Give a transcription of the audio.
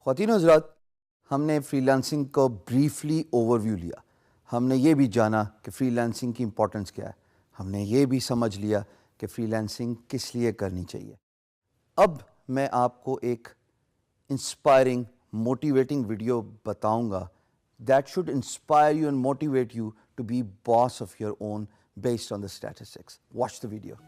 ख़वातीन हज़रात, हमने फ्रीलांसिंग को ब्रीफली ओवरव्यू लिया। हमने ये भी जाना कि फ्रीलांसिंग की इम्पोर्टेंस क्या है। हमने ये भी समझ लिया कि फ्रीलांसिंग किस लिए करनी चाहिए। अब मैं आपको एक इंस्पायरिंग मोटिवेटिंग वीडियो बताऊंगा that should inspire you and motivate you to be boss of your own based on the statistics. Watch the video.